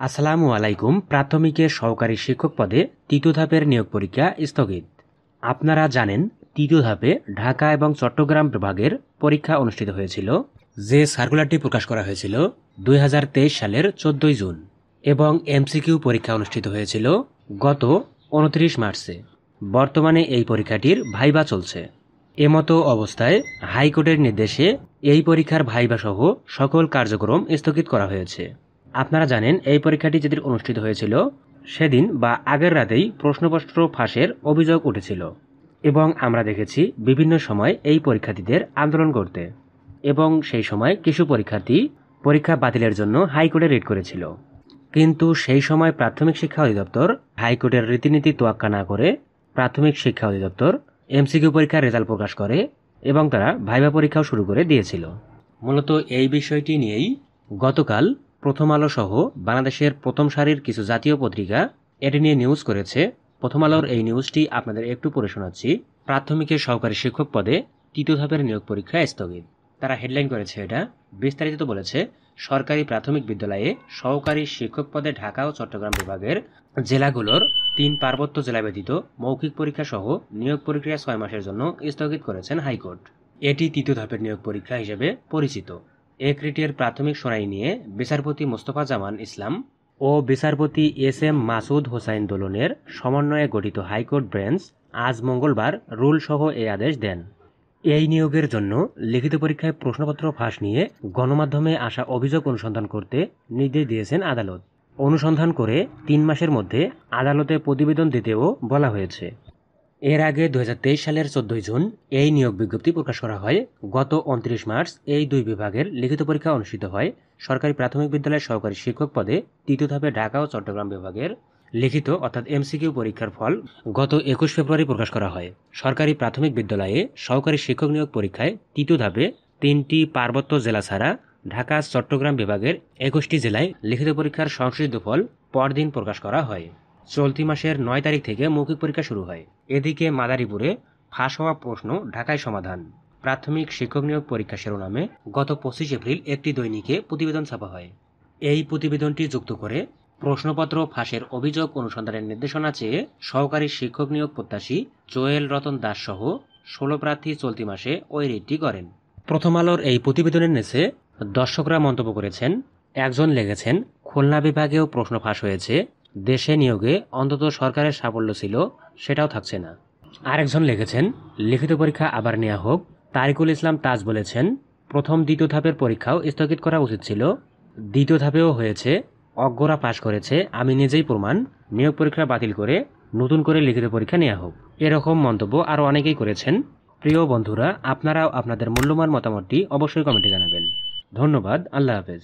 আসসালামু আলাইকুম। প্রাথমিকের সহকারী শিক্ষক পদে তৃতীয় ধাপের নিয়োগ পরীক্ষা স্থগিত। আপনারা জানেন, তৃতীয় ধাপে ঢাকা এবং চট্টগ্রাম বিভাগের পরীক্ষা অনুষ্ঠিত হয়েছিল, যে সার্কুলারটি প্রকাশ করা হয়েছিল 2023 সালের 14 জুন এবং এমসিকিউ পরীক্ষা অনুষ্ঠিত হয়েছিল গত 29 মার্চে। বর্তমানে এই পরীক্ষাটির ভাইবা চলছে। এমতো অবস্থায় হাইকোর্টের নির্দেশে এই পরীক্ষার ভাইবা সহ সকল কার্যক্রম স্থগিত করা হয়েছে। আপনারা জানেন, এই পরীক্ষাটি যেদিন অনুষ্ঠিত হয়েছিল সেদিন বা আগের রাতেই প্রশ্নপত্র ফাঁসের অভিযোগ উঠেছিল এবং আমরা দেখেছি বিভিন্ন সময় এই পরীক্ষার্থীদের আন্দোলন করতে, এবং সেই সময় কিছু পরীক্ষার্থী পরীক্ষা বাতিলের জন্য হাইকোর্টে রিট করেছিল। কিন্তু সেই সময় প্রাথমিক শিক্ষা অধিদপ্তর হাইকোর্টের রীতিনীতি তোয়াক্কা না করে প্রাথমিক শিক্ষা অধিদপ্তর এমসিকিউ পরীক্ষার রেজাল্ট প্রকাশ করে এবং তারা ভাইবা পরীক্ষাও শুরু করে দিয়েছিল। মূলত এই বিষয়টি নিয়েই গতকাল প্রথম আলো সহ বাংলাদেশের প্রথম সারির কিছু জাতীয় পত্রিকা এটি নিয়ে নিউজ করেছে। প্রথম আলোর এই নিউজটি আপনাদের একটু পড়ে শোনাচ্ছি। প্রাথমিকের সহকারী শিক্ষক পদে তৃতীয় ধাপের নিয়োগ পরীক্ষা স্থগিত। তারা হেডলাইন করেছে এটা। বিস্তারিত বলেছে, সরকারি প্রাথমিক বিদ্যালয়ে সহকারী শিক্ষক পদে ঢাকা ও চট্টগ্রাম বিভাগের জেলাগুলোর 3 পার্বত্য জেলা ব্যতীত মৌখিক পরীক্ষা সহ নিয়োগ প্রক্রিয়া 6 মাসের জন্য স্থগিত করেছেন হাইকোর্ট। এটি তৃতীয় ধাপের নিয়োগ পরীক্ষা হিসেবে পরিচিত। এক রিটের প্রাথমিক শুনানি নিয়ে বিচারপতি মোস্তফা জামান ইসলাম ও বিচারপতি এস.এম. মাসুদ হোসাইন দোলনের সমন্বয়ে গঠিত হাইকোর্ট বেঞ্চ আজ মঙ্গলবার রুল সহ এই আদেশ দেন। এই নিয়োগের জন্য লিখিত পরীক্ষায় প্রশ্নপত্র ফাঁস নিয়ে গণমাধ্যমে আসা অভিযোগ অনুসন্ধান করতে নির্দেশ দিয়েছেন আদালত। অনুসন্ধান করে 3 মাসের মধ্যে আদালতে প্রতিবেদন দিতেও বলা হয়েছে। এর আগে 2023 সালের 14 জুন এই নিয়োগ বিজ্ঞপ্তি প্রকাশ করা হয়। গত 29 মার্চ এই দুই বিভাগের লিখিত পরীক্ষা অনুষ্ঠিত হয়। সরকারি প্রাথমিক বিদ্যালয়ের সহকারী শিক্ষক পদে তৃতীয় ধাপে ঢাকা ও চট্টগ্রাম বিভাগের লিখিত অর্থাৎ এমসিকিউ পরীক্ষার ফল গত 21 ফেব্রুয়ারি প্রকাশ করা হয়। সরকারি প্রাথমিক বিদ্যালয়ে সহকারী শিক্ষক নিয়োগ পরীক্ষায় তৃতীয় ধাপে 3টি পার্বত্য জেলা ছাড়া ঢাকা চট্টগ্রাম বিভাগের 21টি জেলায় লিখিত পরীক্ষার সংশোধিত ফল পরদিন প্রকাশ করা হয়। চলতি মাসের 9 তারিখ থেকে মৌখিক পরীক্ষা শুরু হয়। এদিকে মাদারীপুরে ফাঁস হওয়া প্রশ্ন ঢাকায় সমাধান। প্রাথমিক শিক্ষক নিয়োগ পরীক্ষা শিরোনামে গত 25 এপ্রিল একটি দৈনিকে প্রতিবেদন ছাপা হয়। এই প্রতিবেদনটি যুক্ত করে প্রশ্নপত্র ফাঁসের অভিযোগ অনুসন্ধানের নির্দেশনা চেয়ে সহকারী শিক্ষক নিয়োগ প্রত্যাশী জোয়েল রতন দাস সহ 16 প্রার্থী চলতি মাসে ওই রিটটি করেন। প্রথম আলোর এই প্রতিবেদনের নিচে দর্শকরা মন্তব্য করেছেন। একজন লিখেছেন, খুলনা বিভাগেও প্রশ্ন ফাঁস হয়েছে, দেশে নিয়োগে অন্তত সরকারের সাফল্য ছিল, সেটাও থাকছে না। আরেকজন লিখেছেন, লিখিত পরীক্ষা আবার নেওয়া হোক। তারিকুল ইসলাম তাজ বলেছেন, প্রথম দ্বিতীয় ধাপের পরীক্ষাও স্থগিত করা উচিত ছিল, দ্বিতীয় ধাপেও হয়েছে, অজ্ঞরা পাশ করেছে, আমি নিজেই প্রমাণ, নিয়োগ পরীক্ষা বাতিল করে নতুন করে লিখিত পরীক্ষা নেওয়া হোক। এরকম মন্তব্য আরও অনেকেই করেছেন। প্রিয় বন্ধুরা, আপনারাও আপনাদের মূল্যবান মতামতটি অবশ্যই কমেন্টে জানাবেন। ধন্যবাদ। আল্লাহ হাফেজ।